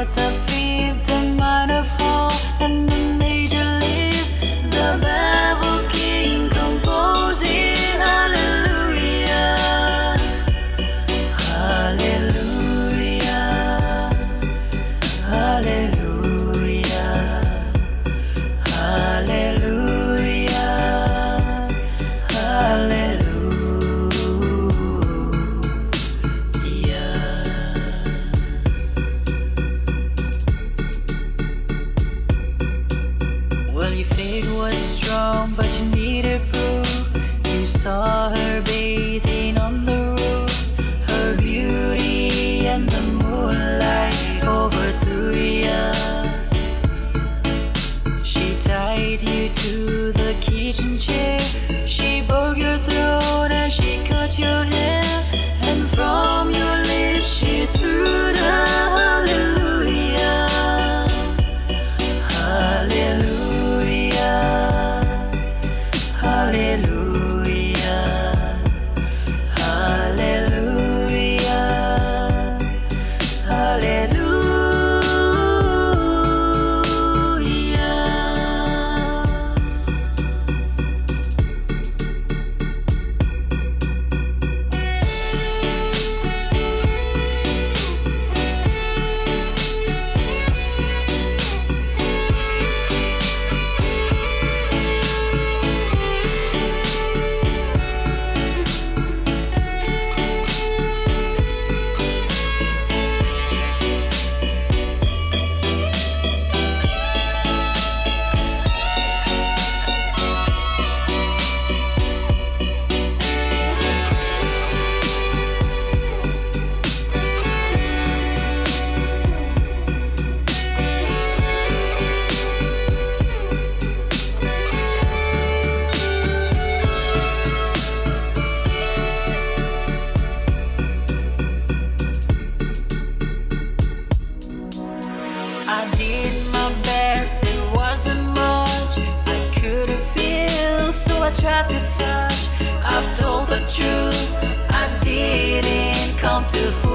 fourth, the fifth, the minor fall, and the major lift. The baffled king composing hallelujah, hallelujah, hallelujah, hallelujah, hallelujah. Well, your faith was strong, but you needed proof. You saw her bathing on the roof. Her beauty and the moonlight overthrew ya. She tied you to the kitchen chair. She broke your throat and she cut your hair. And from your lips she threw the hallelujah, hallelujah, hallelujah, hallelujah, hallelujah. I did my best, it wasn't much. I couldn't feel, so I tried to touch. I've told the truth, I didn't come to fool.